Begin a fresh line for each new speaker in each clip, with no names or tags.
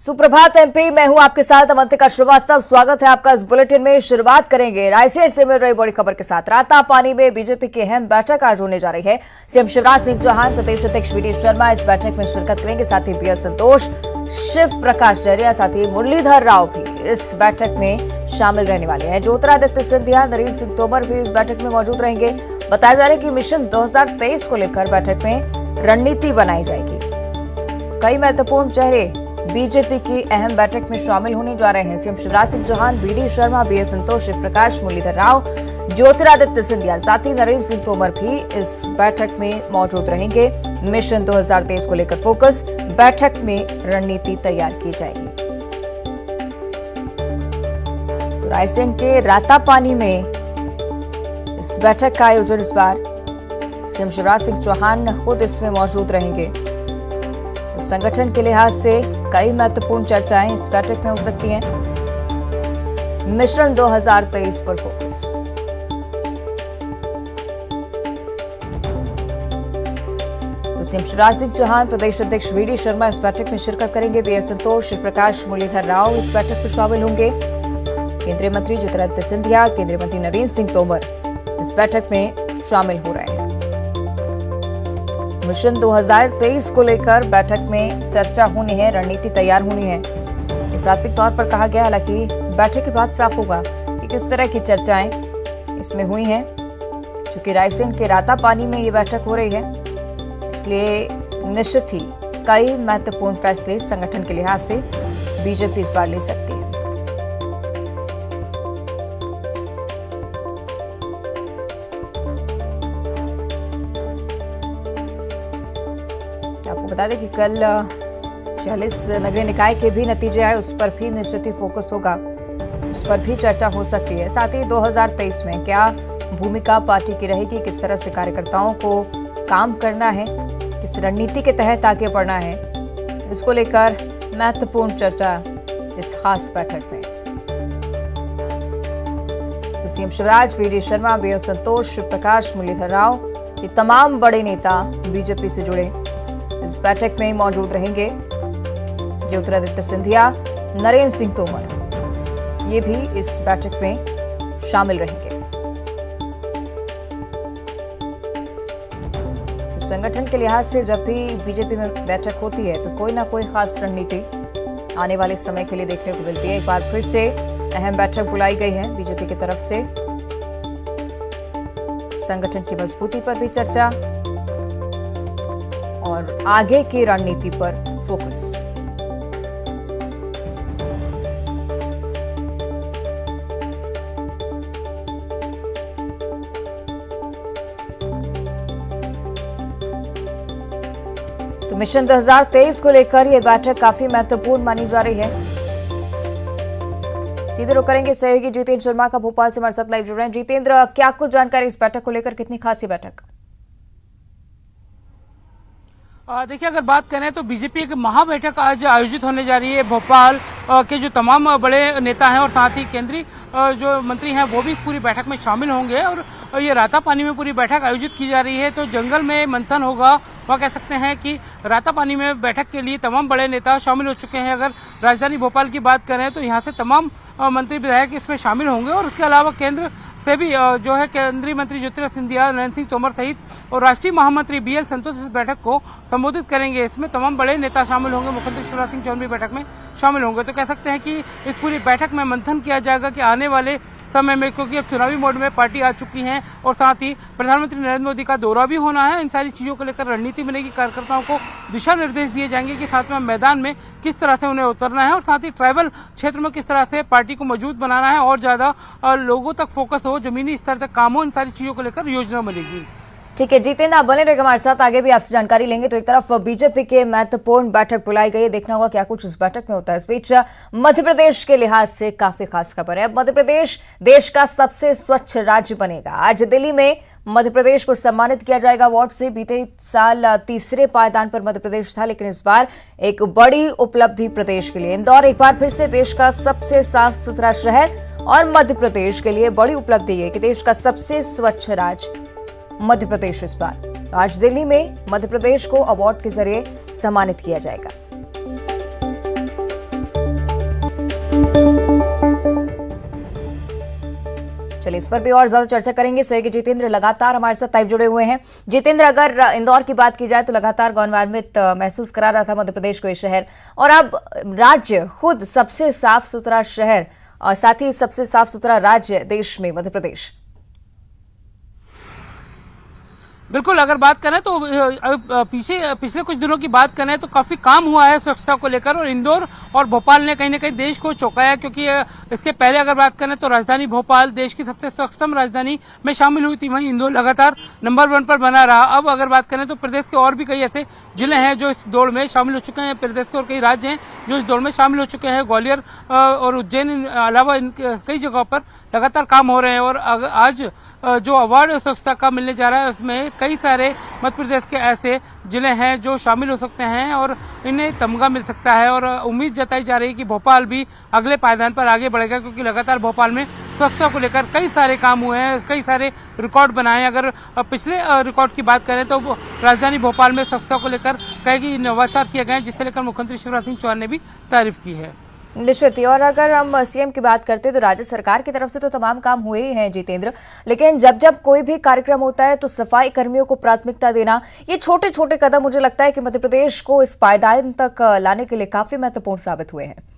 सुप्रभात एमपी, मैं हूं आपके साथ अवंतिका श्रीवास्तव। स्वागत है आपका इस बुलेटिन में। शुरुआत करेंगे रायसेन से मिल रही बड़ी खबर के साथ। रातापानी में बीजेपी की अहम बैठक आज होने जा रही है। सीएम शिवराज सिंह चौहान, प्रदेश अध्यक्ष वी डी शर्मा इस बैठक में शिरकत करेंगे। साथ ही बी संतोष, शिव प्रकाश डरिया, साथ ही मुरलीधर राव भी इस बैठक में शामिल रहने वाले हैं। ज्योतिरादित्य सिंधिया, नरेंद्र सिंह तोमर भी इस बैठक में मौजूद रहेंगे। बताया जा रहा है कि मिशन 2023 को लेकर बैठक में रणनीति बनाई जाएगी। कई महत्वपूर्ण चेहरे बीजेपी की अहम बैठक में शामिल होने जा रहे हैं। CM Shivraj Singh Chouhan, V D Sharma, B Santosh, Shiv Prakash, Muralidhar Rao, Jyotiraditya Scindia, साथ ही नरेंद्र सिंह तोमर भी इस बैठक में मौजूद रहेंगे। मिशन 2023 को लेकर फोकस, बैठक में रणनीति तैयार की जाएगी। तो रायसेन के रातापानी में इस बैठक का आयोजन इस बार सीएम शिवराज सिंह चौहान खुद इसमें मौजूद रहेंगे। संगठन के लिहाज से कई महत्वपूर्ण चर्चाएं इस बैठक में हो सकती हैं। मिशन 2023 पर फोकस। तो सीएम शिवराज सिंह चौहान, प्रदेश अध्यक्ष वी डी शर्मा इस बैठक में शिरकत करेंगे। बी संतोष, शिव प्रकाश, मुरलीधर राव इस बैठक में शामिल होंगे। केंद्रीय मंत्री ज्योतिरादित्य सिंधिया, केंद्रीय मंत्री नरेंद्र सिंह तोमर इस बैठक में शामिल हो रहे हैं। मिशन 2023 को लेकर बैठक में चर्चा होनी है, रणनीति तैयार होनी है। प्राथमिक तौर पर कहा गया, हालांकि बैठक के बाद साफ होगा कि किस तरह की चर्चाएं इसमें हुई हैं। क्योंकि रायसेन के रातापानी में ये बैठक हो रही है, इसलिए निश्चित ही कई महत्वपूर्ण फैसले संगठन के लिहाज से बीजेपी इस बार ले सकती है। आपको बता दें कि कल 46 नगरीय निकाय के भी नतीजे आए, उस पर भी निश्चित ही फोकस होगा, उस पर भी चर्चा हो सकती है। साथ ही 2023 में क्या भूमिका पार्टी की रहेगी, किस तरह से कार्यकर्ताओं को काम करना है, किस रणनीति के तहत आगे बढ़ना है, इसको लेकर महत्वपूर्ण चर्चा इस खास बैठक में। तो CM Shivraj, V D Sharma, B Santosh, Shiv Prakash, Muralidhar Rao, ये तमाम बड़े नेता बीजेपी से जुड़े इस बैठक में मौजूद रहेंगे। ज्योतिरादित्य सिंधिया, नरेंद्र सिंह तोमर ये भी इस बैठक में शामिल रहेंगे। तो संगठन के लिहाज से जब भी बीजेपी में बैठक होती है तो कोई ना कोई खास रणनीति आने वाले समय के लिए देखने को मिलती है। एक बार फिर से अहम बैठक बुलाई गई है बीजेपी की तरफ से। संगठन की मजबूती पर भी चर्चा और आगे की रणनीति पर फोकस। तो मिशन 2023 को लेकर यह बैठक काफी महत्वपूर्ण मानी जा रही है। सीधे रुख करेंगे सहयोगी जितेंद्र शर्मा का, भोपाल से हमारे साथ लाइव जुड़ रहे हैं। जितेंद्र, क्या कुछ जानकारी इस बैठक को लेकर, कितनी खास बैठक?
देखिए, अगर बात करें तो बीजेपी की महाबैठक आज आयोजित होने जा रही है। भोपाल के जो तमाम बड़े नेता हैं और साथ ही केंद्रीय जो मंत्री हैं वो भी इस पूरी बैठक में शामिल होंगे। और ये रातापानी में पूरी बैठक आयोजित की जा रही है। तो जंगल में मंथन होगा, वह कह सकते हैं कि रातापानी में बैठक के लिए तमाम बड़े नेता शामिल हो चुके हैं। अगर राजधानी भोपाल की बात करें तो यहाँ से तमाम मंत्री विधायक इसमें शामिल होंगे। और उसके अलावा केंद्र से भी जो है केंद्रीय मंत्री ज्योतिरादित्य सिंधिया, नरेंद्र सिंह तोमर सहित और राष्ट्रीय महामंत्री बी संतोष इस बैठक को संबोधित करेंगे। इसमें तमाम बड़े नेता शामिल होंगे। मुख्यमंत्री शिवराज सिंह चौहान भी बैठक में शामिल होंगे। तो कह सकते हैं कि इस पूरी बैठक में मंथन किया जाएगा कि आने वाले समय में, क्योंकि अब चुनावी मोड में पार्टी आ चुकी है और साथ ही प्रधानमंत्री नरेंद्र मोदी का दौरा भी होना है, इन सारी चीजों को लेकर रणनीति बनेगी। कार्यकर्ताओं को दिशा निर्देश दिए जाएंगे कि साथ में मैदान में किस तरह से उन्हें उतरना है और साथ ही ट्राइबल क्षेत्र में किस तरह से पार्टी को मजबूत बनाना है और ज्यादा लोगों तक फोकस हो, जमीनी स्तर तक काम हो, इन सारी चीजों को लेकर योजना बनेगी।
ठीक है जितेंद्र, आप बने रहेंगे हमारे साथ, आगे भी आपसे जानकारी लेंगे। तो एक तरफ बीजेपी के महत्वपूर्ण बैठक बुलाई गई है, देखना होगा क्या कुछ इस बैठक में होता है। इस बीच मध्य प्रदेश के लिहाज से काफी खास खबर है। अब मध्य प्रदेश देश का सबसे स्वच्छ राज्य बनेगा। आज दिल्ली में मध्य प्रदेश को सम्मानित किया जाएगा अवार्ड से। बीते साल तीसरे पायदान पर मध्य प्रदेश था, लेकिन इस बार एक बड़ी उपलब्धि प्रदेश के लिए। इंदौर एक बार फिर से देश का सबसे साफ सुथरा शहर और मध्य प्रदेश के लिए बड़ी उपलब्धि है कि देश का सबसे स्वच्छ राज्य मध्य प्रदेश इस बार। आज दिल्ली में मध्य प्रदेश को अवार्ड के जरिए सम्मानित किया जाएगा। चलिए इस पर भी और ज्यादा चर्चा करेंगे। सहयोगी जितेंद्र लगातार हमारे साथ लाइव जुड़े हुए हैं। जितेंद्र, अगर इंदौर की बात की जाए तो लगातार गौरवान्वित महसूस करा रहा था मध्य प्रदेश को ये शहर, और अब राज्य खुद सबसे साफ सुथरा शहर और साथ ही सबसे साफ सुथरा राज्य देश में मध्य प्रदेश।
बिल्कुल, अगर बात करें तो पिछले कुछ दिनों की बात करें तो काफी काम हुआ है स्वच्छता को लेकर, और इंदौर और भोपाल ने कहीं न कहीं देश को चौंकाया, क्योंकि इसके पहले अगर बात करें तो राजधानी भोपाल देश की सबसे स्वच्छतम राजधानी में शामिल हुई थी, वहीं इंदौर लगातार नंबर 1 पर बना रहा। अब अगर बात करें तो प्रदेश के और भी कई ऐसे जिले हैं जो इस दौड़ में शामिल हो चुके हैं, प्रदेश के और कई राज्य हैं जो इस दौड़ में शामिल हो चुके हैं। ग्वालियर और उज्जैन अलावा कई जगहों पर लगातार काम हो रहे हैं, और आज जो अवार्ड स्वच्छता का मिलने जा रहा है उसमें कई सारे मध्य प्रदेश के ऐसे जिले हैं जो शामिल हो सकते हैं और इन्हें तमगा मिल सकता है। और उम्मीद जताई जा रही है कि भोपाल भी अगले पायदान पर आगे बढ़ेगा, क्योंकि लगातार भोपाल में स्वच्छता को लेकर कई सारे काम हुए हैं, कई सारे रिकॉर्ड बनाए। अगर पिछले रिकॉर्ड की बात करें तो राजधानी भोपाल में स्वच्छता को लेकर कई नवाचार किए गए हैं, जिसे लेकर मुख्यमंत्री शिवराज सिंह चौहान ने भी तारीफ की है।
निश्चित ही। और अगर हम सीएम की बात करते हैं तो राज्य सरकार की तरफ से तो तमाम काम हुए ही हैं जितेंद्र, लेकिन जब जब कोई भी कार्यक्रम होता है तो सफाई कर्मियों को प्राथमिकता देना, ये छोटे छोटे कदम मुझे लगता है कि मध्य प्रदेश को इस पायदान तक लाने के लिए काफी महत्वपूर्ण साबित हुए हैं।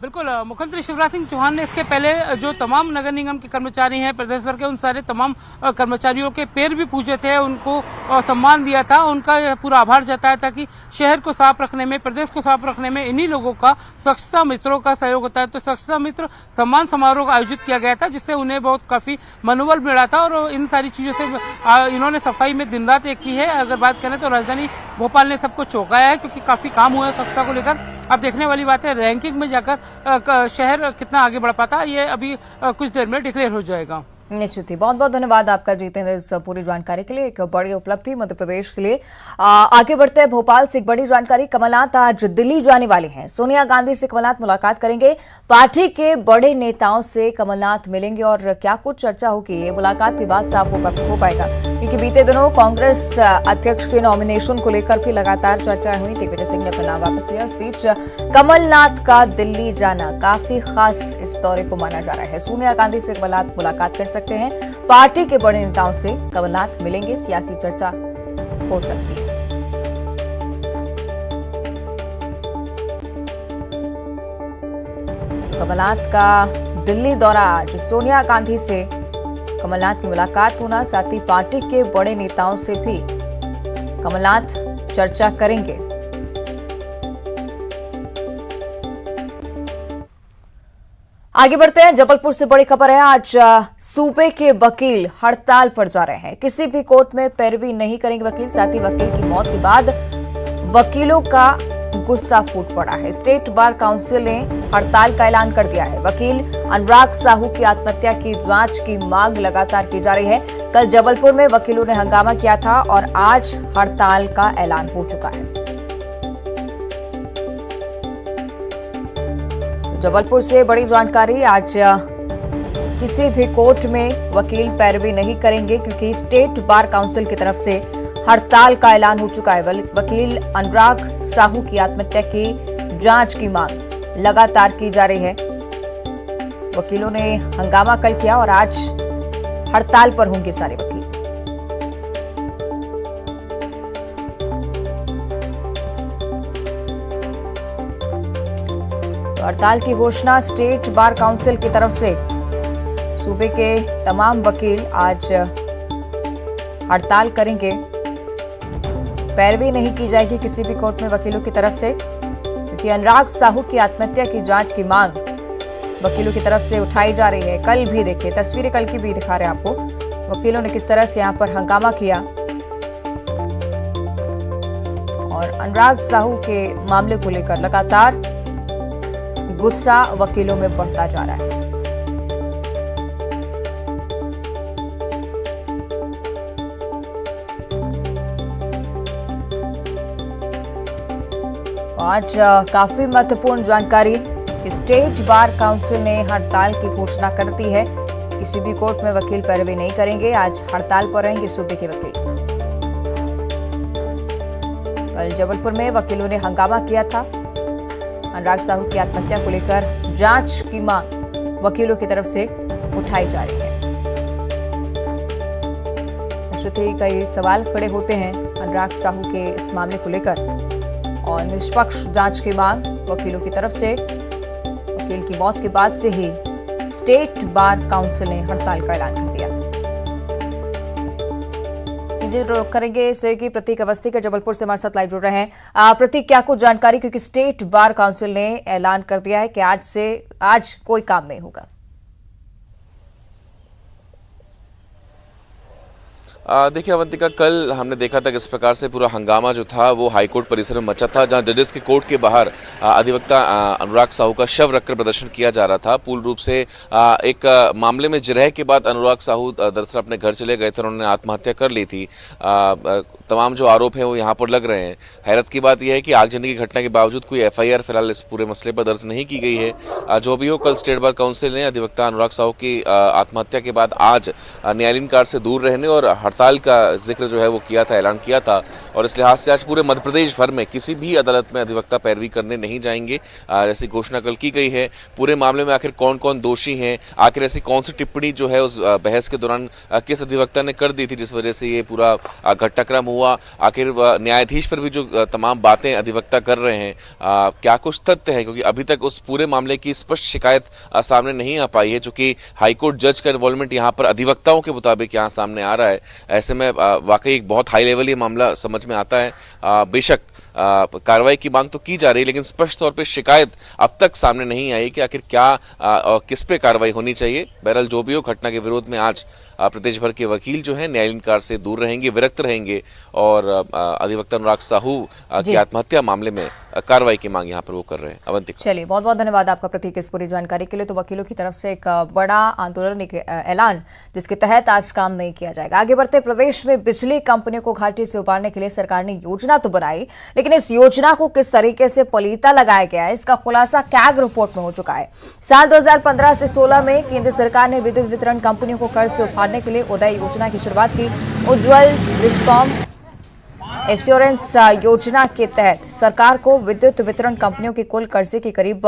बिल्कुल, मुख्यमंत्री शिवराज सिंह चौहान ने इसके पहले जो तमाम नगर निगम के कर्मचारी हैं प्रदेश भर के, उन सारे तमाम कर्मचारियों के पैर भी पूजे थे, उनको सम्मान दिया था, उनका पूरा आभार जताया था कि शहर को साफ रखने में, प्रदेश को साफ रखने में इन्हीं लोगों का, स्वच्छता मित्रों का सहयोग होता है। तो स्वच्छता मित्र सम्मान समारोह का आयोजित किया गया था, जिससे उन्हें बहुत काफी मनोबल मिला था, और इन सारी चीजों से इन्होंने सफाई में दिन रात एक की है। अगर बात करें तो राजधानी भोपाल ने सबको चौंकाया है, क्योंकि काफी काम हुआ है स्वच्छता को लेकर। अब देखने वाली बात है रैंकिंग में जाकर शहर कितना आगे बढ़ पाता, ये अभी कुछ देर में डिक्लेयर हो जाएगा।
निश्चित ही। बहुत बहुत धन्यवाद आपका जितेंद्र इस पूरी जानकारी के लिए। एक बड़ी उपलब्धि मध्य प्रदेश के लिए। आगे बढ़ते हैं भोपाल से एक बड़ी जानकारी। कमलनाथ आज दिल्ली जाने वाले हैं। सोनिया गांधी से कमलनाथ मुलाकात करेंगे। पार्टी के बड़े नेताओं से कमलनाथ मिलेंगे और क्या कुछ चर्चा होगी ये मुलाकात के बाद साफ हो पाएगा, क्योंकि बीते दिनों कांग्रेस अध्यक्ष के नॉमिनेशन को लेकर भी लगातार चर्चा हुई। दिग्विजय सिंह ने अपना नाम वापस लिया। इस बीच कमलनाथ का दिल्ली जाना काफी खास इस दौरे को माना जा रहा है। सोनिया गांधी से कमलनाथ मुलाकात कर सकते हैं। पार्टी के बड़े नेताओं से कमलनाथ मिलेंगे। सियासी चर्चा हो सकती है। तो कमलनाथ का दिल्ली दौरा, आज सोनिया गांधी से कमलनाथ की मुलाकात होना, साथ ही पार्टी के बड़े नेताओं से भी कमलनाथ चर्चा करेंगे। आगे बढ़ते हैं। जबलपुर से बड़ी खबर है। आज सूबे के वकील हड़ताल पर जा रहे हैं। किसी भी कोर्ट में पैरवी नहीं करेंगे वकील। साथ ही वकील की मौत के बाद वकीलों का गुस्सा फूट पड़ा है। स्टेट बार काउंसिल ने हड़ताल का ऐलान कर दिया है। वकील अनुराग साहू की आत्महत्या की जांच की मांग लगातार की जा रही है। कल जबलपुर में वकीलों ने हंगामा किया था और आज हड़ताल का ऐलान हो चुका है। जबलपुर से बड़ी जानकारी। आज किसी भी कोर्ट में वकील पैरवी नहीं करेंगे, क्योंकि स्टेट बार काउंसिल की तरफ से हड़ताल का ऐलान हो चुका है। वकील अनुराग साहू की आत्महत्या की जांच की मांग लगातार की जा रही है। वकीलों ने हंगामा कल किया और आज हड़ताल पर होंगे सारे वकील। हड़ताल की घोषणा स्टेट बार काउंसिल की तरफ से। सूबे के तमाम वकील आज हड़ताल करेंगे। पैरवी नहीं की जाएगी किसी भी कोर्ट में वकीलों की तरफ से, क्योंकि अनुराग साहू की आत्महत्या की जांच की मांग वकीलों की तरफ से उठाई जा रही है। कल भी देखिए, तस्वीरें कल की भी दिखा रहे हैं आपको, वकीलों ने किस तरह से यहां पर हंगामा किया और अनुराग साहू के मामले को लेकर लगातार गुस्सा वकीलों में बढ़ता जा रहा है। आज काफी महत्वपूर्ण जानकारी कि स्टेट बार काउंसिल ने हड़ताल की घोषणा कर दी है। किसी भी कोर्ट में वकील पैरवी नहीं करेंगे। आज हड़ताल पर रहेंगे सूबे के वकील। कल जबलपुर में वकीलों ने हंगामा किया था। अनुराग साहू की आत्महत्या को लेकर जांच की मांग वकीलों की तरफ से उठाई जा रही है। कई सवाल खड़े होते हैं अनुराग साहू के इस मामले को लेकर और निष्पक्ष जांच की मांग वकीलों की तरफ से। वकील की मौत के बाद से ही स्टेट बार काउंसिल ने हड़ताल का ऐलान कर दिया। सीधे रुख करेंगे इसे कि प्रतीक अवस्थी के जबलपुर से हमारे साथ लाइव जुड़ रहे हैं। प्रतीक, क्या कुछ जानकारी, क्योंकि स्टेट बार काउंसिल ने ऐलान कर दिया है कि आज कोई काम नहीं होगा।
देखिए अवंतिका, कल हमने देखा था किस प्रकार से पूरा हंगामा जो था वो हाईकोर्ट परिसर में मचा था, जहां जजेस के कोर्ट के बाहर अधिवक्ता अनुराग साहू का शव रखकर प्रदर्शन किया जा रहा था। पूर्ण रूप से एक मामले में जिरह के बाद अनुराग साहू दरअसल अपने घर चले गए थे, उन्होंने आत्महत्या कर ली थी। तमाम जो आरोप हैं वो यहाँ पर लग रहे हैं। हैरत की बात यह है कि आगजनी की घटना के बावजूद कोई FIR फिलहाल इस पूरे मसले पर दर्ज नहीं की गई है। जो भी हो, कल स्टेट बार काउंसिल ने अधिवक्ता अनुराग साहू की आत्महत्या के बाद आज न्यायालयीन कार्य से दूर रहने और हड़ताल का जिक्र जो है वो किया था, ऐलान किया था। और इस लिहाज से आज पूरे मध्य प्रदेश भर में किसी भी अदालत में अधिवक्ता पैरवी करने नहीं जाएंगे, जैसी घोषणा कल की गई है। पूरे मामले में आखिर कौन कौन दोषी हैं, आखिर ऐसी कौन सी टिप्पणी जो है उस बहस के दौरान किस अधिवक्ता ने कर दी थी जिस वजह से ये पूरा घटनाक्रम हुआ, आखिर न्यायाधीश पर भी जो तमाम बातें अधिवक्ता कर रहे हैं, क्या कुछ तथ्य है, क्योंकि अभी तक उस पूरे मामले की स्पष्ट शिकायत सामने नहीं आ पाई है। चूंकि हाईकोर्ट जज का इन्वॉल्वमेंट यहाँ पर अधिवक्ताओं के मुताबिक यहाँ सामने आ रहा है, ऐसे में वाकई एक बहुत हाई लेवल ये मामला समझ में आता है। बेशक कार्रवाई की मांग तो की जा रही है, लेकिन स्पष्ट तौर पे शिकायत अब तक सामने नहीं आई कि आखिर क्या और किस पे कार्रवाई होनी चाहिए। बहरहाल जो भी हो, घटना के विरोध में आज प्रदेश भर के वकील जो हैं न्यायालयीन कार्य से दूर रहेंगे, विरक्त रहेंगे और अधिवक्ता अनुराग साहू की आत्महत्या मामले में कार्रवाई की मांग यहाँ पर वो कर रहे हैं। अवंतिका, चलिए
बहुत बहुत धन्यवाद आपका प्रतीक इस पूरी जानकारी के लिए। तो वकीलों की तरफ से एक बड़ा आंदोलन, एक ऐलान जिसके तहत आज काम नहीं किया जाएगा। आगे बढ़ते, प्रदेश में बिजली कंपनियों को घाटी से उबारने के लिए सरकार ने योजना तो बनाई, लेकिन इस योजना को किस तरीके से पलीता लगाया गया है इसका खुलासा कैग रिपोर्ट में हो चुका है। साल 2015 से 16 में केंद्र सरकार ने विद्युत वितरण कंपनियों को कर्ज से उबारने के लिए उदय योजना की शुरुआत की। उज्ज्वल डिस्कॉम एश्योरेंस योजना के तहत सरकार को विद्युत वितरण कंपनियों के कुल कर्जे की करीब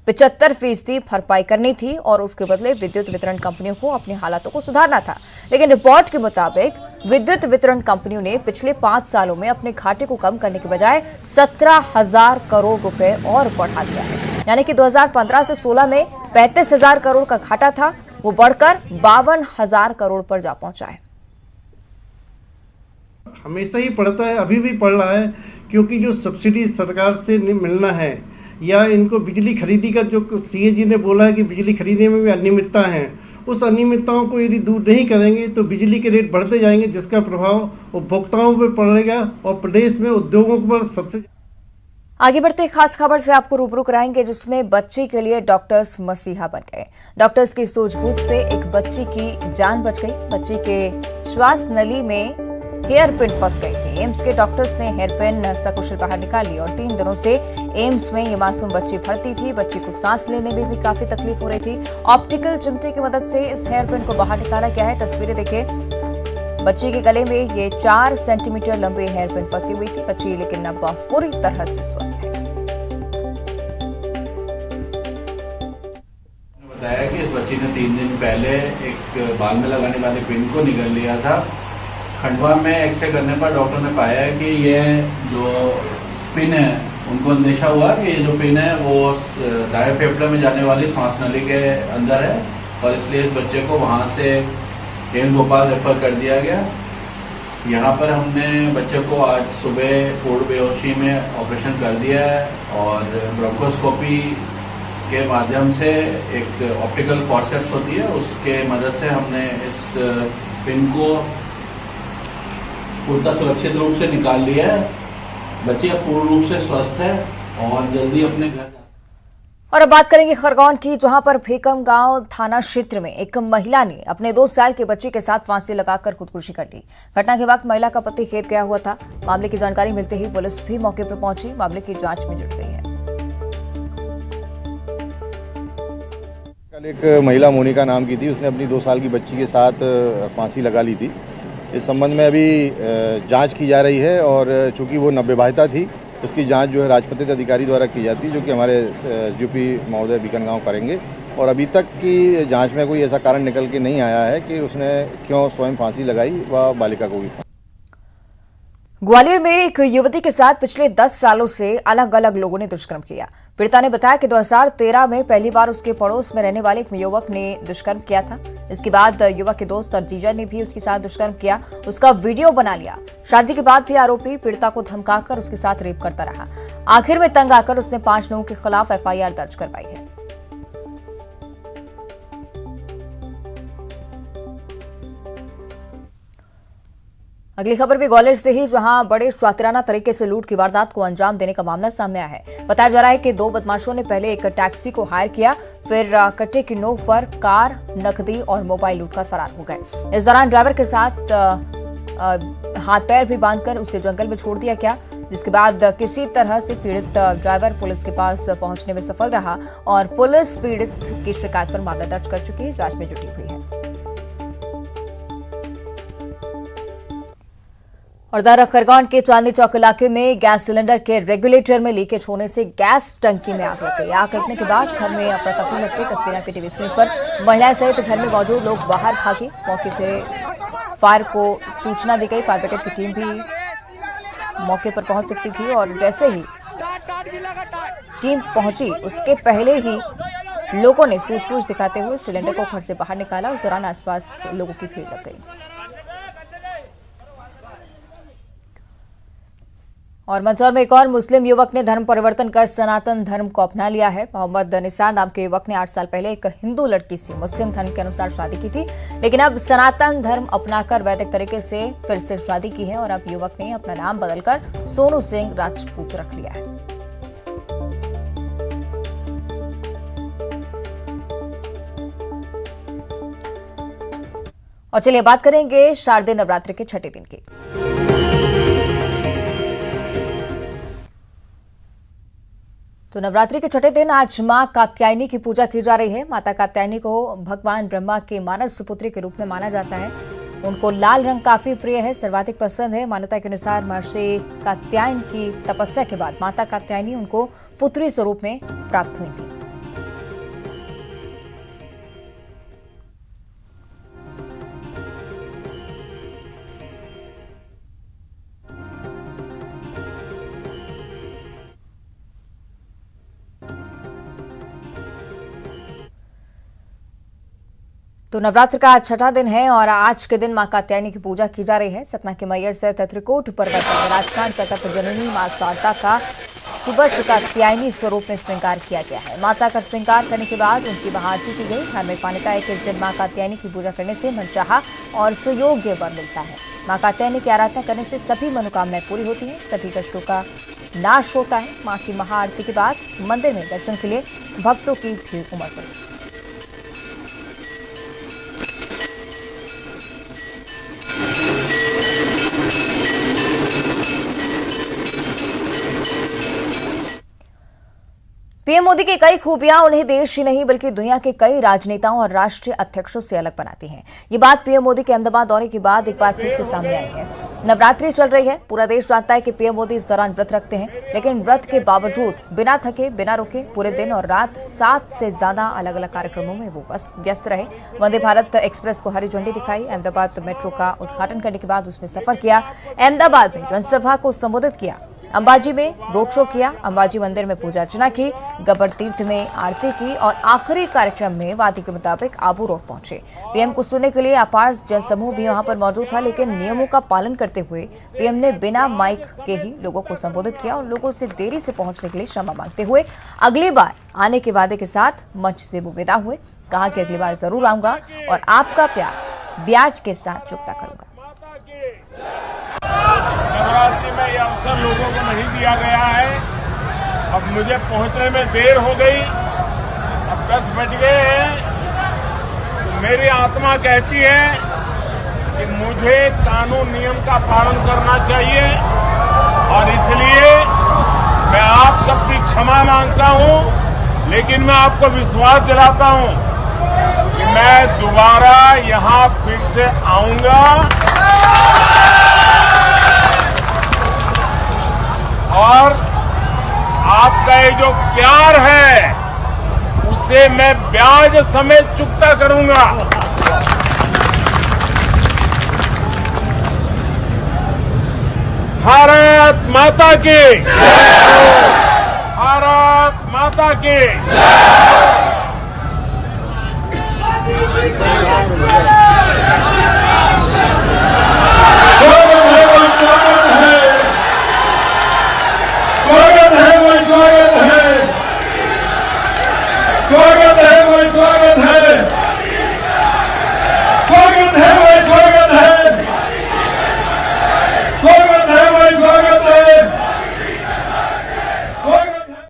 75% भरपाई करनी थी और उसके बदले विद्युत वितरण कंपनियों को अपनी हालातों को सुधारना था। लेकिन रिपोर्ट के मुताबिक विद्युत वितरण कंपनियों ने पिछले 5 सालों में अपने घाटे को कम करने के बजाय 17,000 करोड़ रुपए और बढ़ा दिया है। यानी कि 2015 से 16 में 35,000 करोड़ का घाटा था, वो बढ़कर 52,000 करोड़ पर जा पहुंचा है।
हमेशा ही पढ़ता है, अभी भी पढ़ रहा है, क्योंकि जो सब्सिडी सरकार से मिलना है या इनको बिजली खरीदी का जो CAG ने बोला है कि बिजली खरीदने में भी अनियमितता है, उस अनियमितताओं को यदि दूर नहीं करेंगे तो बिजली के रेट बढ़ते जाएंगे, जिसका प्रभाव उपभोक्ताओं पर पड़ेगा और प्रदेश में उद्योगों पर सबसे।
आगे बढ़ते खास खबर से आपको रूबरू कराएंगे, जिसमें बच्ची के लिए डॉक्टर्स मसीहा बन गए। डॉक्टर्स की सूझबूझ से एक बच्ची की जान बच गई। बच्ची के श्वास नली में हेयर पिन फंस गई थी। एम्स के डॉक्टर्स ने हेयर पिन सकुशल बाहर निकाली और 3 दिनों से एम्स में ये मासूम बच्ची भर्ती थी। बच्ची को सांस लेने में भी काफी तकलीफ हो रही थी। ऑप्टिकल चिमटे की मदद से इस हेयर पिन को बाहर निकाला गया है। तस्वीरें देखिए, बच्ची के गले में ये 4 सेंटीमीटर लंबे हेयर पिन फंसी हुई थी। बच्ची लेकिन अब पूरी तरह से स्वस्थ है।
बताया कि इस बच्ची ने 3 दिन पहले एक बाल में लगाने वाले पिन को निगल लिया था। खंडवा में एक्सरे करने पर डॉक्टर ने पाया कि ये जो पिन है, उनको अंदेशा हुआ कि ये जो पिन है वो दाएं फेफड़े में जाने वाली सांस नली के अंदर है और इसलिए इस बच्चे को वहाँ से एम्स भोपाल रेफर कर दिया गया। यहाँ पर हमने बच्चे को आज सुबह पूर्ण बेहोशी में ऑपरेशन कर दिया है और ब्रोंकोस्कोपी के माध्यम से एक ऑप्टिकल फॉर्सेप्स होती है, उसके मदद से हमने इस पिन को पूर्णतः सुरक्षित रूप से निकाल लिया है। बच्ची अब पूर्ण रूप से स्वस्थ है और जल्दी अपने घर।
और अब बात करेंगे खरगोन की, जहां पर भेकम गांव थाना क्षेत्र में एक महिला ने अपने 2 साल के बच्चे के साथ फांसी लगाकर खुदकुशी कर ली। घटना के वक्त महिला का पति खेत गया हुआ था। मामले की जानकारी मिलते ही पुलिस भी मौके पर पहुंची, मामले की जांच में जुट गई है।
कल एक महिला मोनिका नाम की थी, उसने अपनी 2 साल की बच्ची के साथ फांसी लगा ली थी। इस संबंध में अभी जांच की जा रही है और चूंकि वो नवविवाहिता थी, उसकी जांच जो है राजपत्रित अधिकारी द्वारा की जाती है, जो कि हमारे GP महोदय बीकनगांव करेंगे। और अभी तक की जांच में कोई ऐसा कारण निकल के नहीं आया है कि उसने क्यों स्वयं फांसी लगाई व बालिका को भी।
ग्वालियर में एक युवती के साथ पिछले 10 सालों से अलग अलग लोगों ने दुष्कर्म किया। पीड़िता ने बताया कि 2013 में पहली बार उसके पड़ोस में रहने वाले एक युवक ने दुष्कर्म किया था। इसके बाद युवक के दोस्त और जीजा ने भी उसके साथ दुष्कर्म किया, उसका वीडियो बना लिया। शादी के बाद भी आरोपी पीड़िता को धमकाकर उसके साथ रेप करता रहा। आखिर में तंग आकर उसने 5 लोगों के खिलाफ FIR दर्ज करवाई है। अगली खबर भी ग्वालियर से ही, जहां बड़े शातिराना तरीके से लूट की वारदात को अंजाम देने का मामला सामने आया है। बताया जा रहा है कि 2 बदमाशों ने पहले एक टैक्सी को हायर किया, फिर कट्टे की नोक पर कार, नकदी और मोबाइल लूटकर फरार हो गए। इस दौरान ड्राइवर के साथ हाथ पैर भी बांधकर उसे जंगल में छोड़ दिया गया, जिसके बाद किसी तरह से पीड़ित ड्राइवर पुलिस के पास पहुंचने में सफल रहा और पुलिस पीड़ित की शिकायत पर मामला दर्ज कर चुकी है, जांच में जुटी हुई है। और दारा खरगोन के चांदनी चौक इलाके में गैस सिलेंडर के रेगुलेटर में लीकेज होने से गैस टंकी में आग लग गई। आग लगने के बाद घर में अफरा तफरी मच गई। तस्वीरें आपकी टीवी स्क्रीन पर। महिलाएं सहित घर में मौजूद लोग बाहर भागे। मौके से फायर को सूचना दी गई। फायर ब्रिगेड की टीम भी मौके पर पहुंच सकती थी और जैसे ही टीम पहुंची उसके पहले ही लोगों ने सूझबूझ दिखाते हुए सिलेंडर को घर से बाहर निकाला। उस दौरान आसपास लोगों की भीड़ लग गई। और मंदसौर में एक और मुस्लिम युवक ने धर्म परिवर्तन कर सनातन धर्म को अपना लिया है। मोहम्मद निसार नाम के युवक ने 8 साल पहले एक हिंदू लड़की से मुस्लिम धर्म के अनुसार शादी की थी, लेकिन अब सनातन धर्म अपनाकर वैदिक तरीके से फिर से शादी की है और अब युवक ने अपना नाम बदलकर सोनू सिंह राजपूत रख लिया है। और चलिए बात करेंगे शारदीय नवरात्रि के छठे दिन की। तो नवरात्रि के छठे दिन आज मां कात्यायनी की पूजा की जा रही है। माता कात्यायनी को भगवान ब्रह्मा के मानस सुपुत्री के रूप में माना जाता है। उनको लाल रंग काफी प्रिय है, सर्वाधिक पसंद है। मान्यता के अनुसार महर्षि कात्यायन की तपस्या के बाद माता कात्यायनी उनको पुत्री स्वरूप में प्राप्त हुई थी। तो नवरात्र का आज छठा दिन है और आज के दिन मां कात्यायनी की पूजा की जा रही है। सतना के मैयर से त्रिकूट पर्वत पर विराजमान प्रकट जननी मां शारदा का सुबह कात्यायनी स्वरूप में श्रृंगार किया गया है। माता का श्रृंगार करने के बाद उनकी महाआरती की गई। धार्मिक मान्यता है कि इस दिन मां कात्यायनी की पूजा करने से मनचाहा और सुयोग्य वर मिलता है। मां कात्यायनी की आराधना करने से सभी मनोकामनाएं पूरी होती हैं, सभी कष्टों का नाश होता है। मां की महाआरती के बाद मंदिर में दर्शन के लिए भक्तों की भीड़ उमड़ पड़ी। पीएम मोदी की कई खूबियां उन्हें देश ही नहीं बल्कि दुनिया के कई राजनेताओं और राष्ट्रीय अध्यक्षों से अलग बनाती हैं। ये बात पीएम मोदी के अहमदाबाद दौरे के बाद एक बार फिर से सामने आई है। नवरात्रि चल रही है, पूरा देश जानता है कि पीएम मोदी इस दौरान व्रत रखते हैं, लेकिन व्रत के बावजूद बिना थके बिना रुके पूरे दिन और रात 7 से ज्यादा अलग अलग कार्यक्रमों में वो व्यस्त रहे। वंदे भारत एक्सप्रेस को हरी झंडी दिखाई, अहमदाबाद मेट्रो का उद्घाटन करने के बाद उसमें सफर किया, अहमदाबाद में जनसभा को संबोधित किया, अंबाजी में रोड शो किया, अंबाजी मंदिर में पूजा अर्चना की, गब्बर तीर्थ में आरती की और आखिरी कार्यक्रम में वादे के मुताबिक आबू रोड पहुंचे। पीएम को सुनने के लिए अपार जनसमूह भी वहां पर मौजूद था, लेकिन नियमों का पालन करते हुए पीएम ने बिना माइक के ही लोगों को संबोधित किया और लोगों से देरी से पहुंचने के लिए क्षमा मांगते हुए अगली बार आने के वादे के साथ मंच से वो विदा हुए। कहा कि अगली बार जरूर आऊंगा और आपका प्यार ब्याज के साथ चुकता करूंगा।
नवरात्रि में यह अवसर लोगों को नहीं दिया गया है। अब मुझे पहुंचने में देर हो गई, अब 10 बज गए हैं, तो मेरी आत्मा कहती है कि मुझे कानून नियम का पालन करना चाहिए और इसलिए मैं आप सबकी क्षमा मांगता हूं, लेकिन मैं आपको विश्वास दिलाता हूं कि मैं दोबारा यहां फिर से आऊंगा और आपका ये जो प्यार है इसे मैं ब्याज समेत चुकता करूंगा। भारत माता की, भारत माता की।